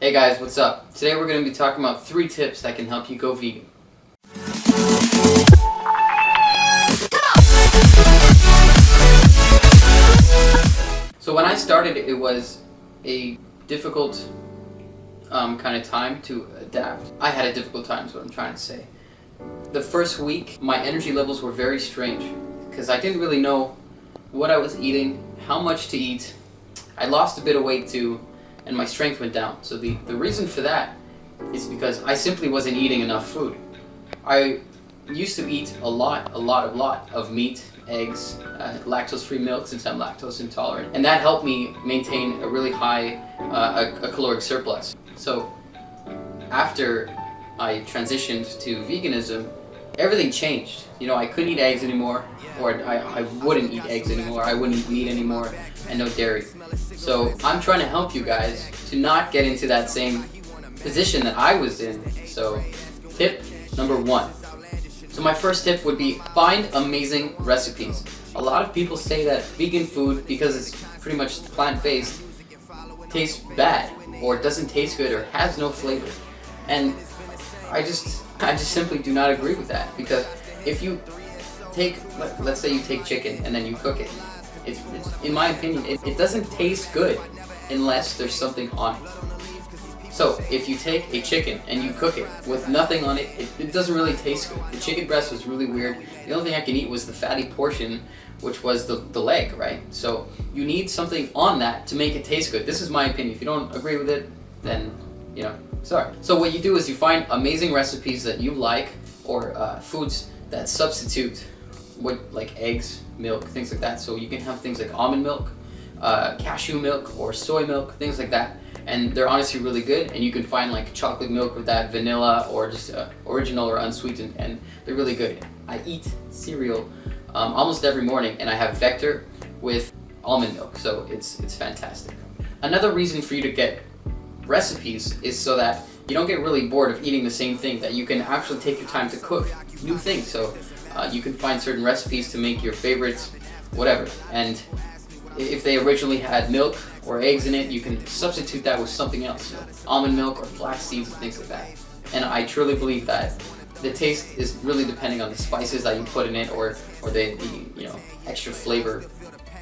Hey guys, what's up? Today we're going to be talking about 3 tips that can help you go vegan. So when I started, it was a difficult kind of time to adapt. I had a difficult time is what I'm trying to say. The first week, my energy levels were very strange because I didn't really know what I was eating, how much to eat. I lost a bit of weight too, and my strength went down. So the reason for that is because I simply wasn't eating enough food. I used to eat a lot of meat, eggs, lactose-free milk since I'm lactose intolerant, and that helped me maintain a really high a caloric surplus. So after I transitioned to veganism, everything changed. You know, I couldn't eat eggs anymore, or I wouldn't eat eggs anymore, I wouldn't eat meat anymore, and no dairy. So I'm trying to help you guys to not get into that same position that I was in. So tip number 1. So my first tip would be find amazing recipes. A lot of people say that vegan food, because it's pretty much plant-based, tastes bad, or doesn't taste good, or has no flavor. And I just simply do not agree with that, because if you take, let's say you take chicken and then you cook it, it's in my opinion, it doesn't taste good unless there's something on it. So if you take a chicken and you cook it with nothing on it, it doesn't really taste good. The chicken breast was really weird. The only thing I could eat was the fatty portion, which was the leg, right? So you need something on that to make it taste good. This is my opinion. If you don't agree with it, then, you know, sorry. So what you do is you find amazing recipes that you like, or foods that substitute what, like eggs, milk, things like that. So you can have things like almond milk, cashew milk, or soy milk, things like that. And they're honestly really good, and you can find like chocolate milk with that, vanilla, or just original or unsweetened, and they're really good. I eat cereal almost every morning, and I have Vector with almond milk, so it's fantastic. Another reason for you to get recipes is so that you don't get really bored of eating the same thing, that you can actually take your time to cook new things. So you can find certain recipes to make your favorites, whatever. And if they originally had milk or eggs in it, you can substitute that with something else, you know, almond milk or flax seeds and things like that. And I truly believe that the taste is really depending on the spices that you put in it, or the you know, extra flavor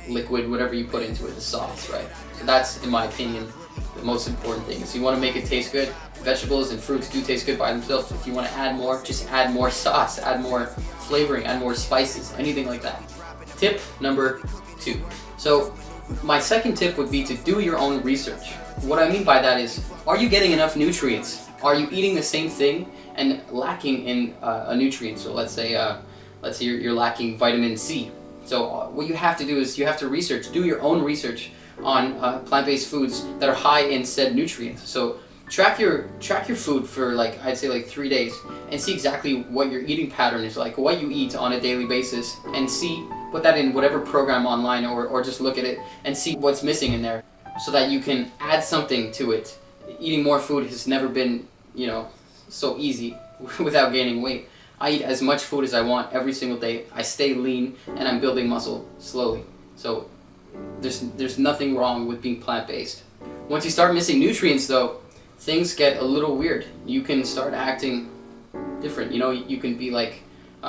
liquid, whatever you put into it, the sauce, right? So that's, in my opinion, the most important thing. So you want to make it taste good. Vegetables and fruits do taste good by themselves. If you want to add more, just add more sauce, add more flavoring, add more spices, anything like that. Tip number 2. So my second tip would be to do your own research. What I mean by that is, are you getting enough nutrients? Are you eating the same thing and lacking in a nutrient? So let's say you're lacking vitamin C. So what you have to do is you have to do your own research on plant-based foods that are high in said nutrients. So track your food for, like, I'd say like 3 days, and see exactly what your eating pattern is like, what you eat on a daily basis, and put that in whatever program online, or just look at it and see what's missing in there, so that you can add something to it. Eating more food has never been, you know, so easy without gaining weight. I eat as much food as I want every single day. I stay lean, and I'm building muscle slowly. So there's nothing wrong with being plant-based. Once you start missing nutrients though, things get a little weird. You can start acting different. You know, you can be like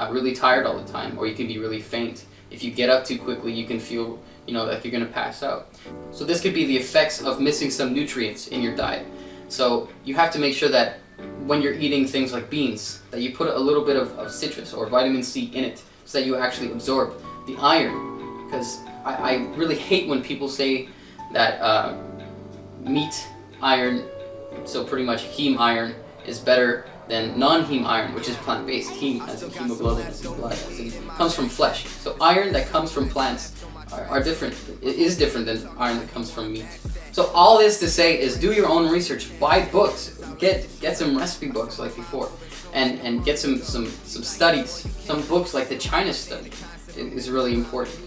really tired all the time, or you can be really faint. If you get up too quickly, you can feel, you know, like you're gonna pass out. So this could be the effects of missing some nutrients in your diet. So you have to make sure that when you're eating things like beans, that you put a little bit of citrus or vitamin C in it, so that you actually absorb the iron. Because I really hate when people say that meat iron, so pretty much heme iron, is better than non-heme iron, which is plant-based. Heme as in hemoglobin, as in blood, as in, comes from flesh. So iron that comes from plants are different. It is different than iron that comes from meat. So all this to say is, do your own research, buy books, get some recipe books like before, and get some studies, some books like the China study is really important.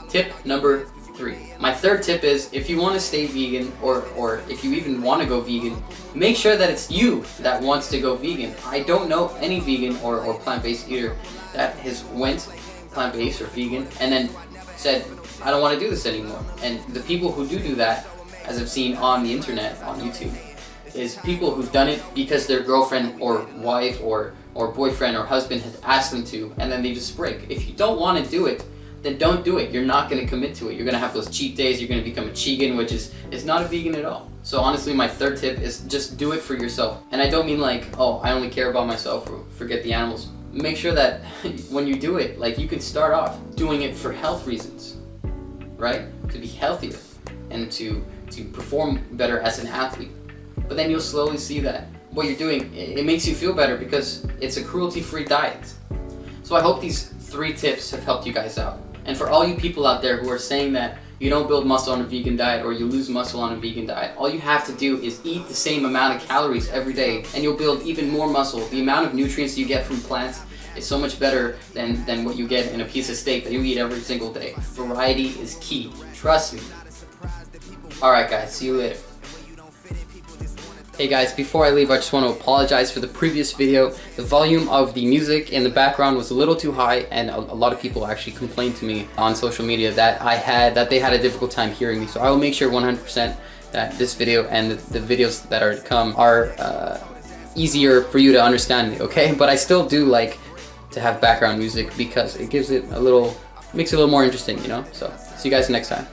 Tip number 3. My third tip is, if you want to stay vegan, or if you even want to go vegan, make sure that it's you that wants to go vegan. I don't know any vegan or plant-based eater that has went plant-based or vegan and then said, I don't want to do this anymore. And the people who do that, as I've seen on the internet, on YouTube, is people who've done it because their girlfriend or wife or boyfriend or husband has asked them to, and then they just break. If you don't want to do it, then don't do it. You're not going to commit to it. You're going to have those cheat days. You're going to become a chegan, which is not a vegan at all. So honestly, my third tip is just do it for yourself. And I don't mean like, oh, I only care about myself, or forget the animals. Make sure that when you do it, like, you can start off doing it for health reasons, right? To be healthier and to perform better as an athlete. But then you'll slowly see that what you're doing, it makes you feel better because it's a cruelty-free diet. So I hope these 3 tips have helped you guys out. And for all you people out there who are saying that you don't build muscle on a vegan diet or you lose muscle on a vegan diet, all you have to do is eat the same amount of calories every day and you'll build even more muscle. The amount of nutrients you get from plants is so much better than what you get in a piece of steak that you eat every single day. Variety is key. Trust me. Alright guys, see you later. Hey guys, before I leave, I just want to apologize for the previous video. The volume of the music in the background was a little too high, and a lot of people actually complained to me on social media that they had a difficult time hearing me. So I will make sure 100% that this video and the videos that are to come are easier for you to understand me, okay? But I still do like to have background music because it gives it makes it a little more interesting, you know? So see you guys next time.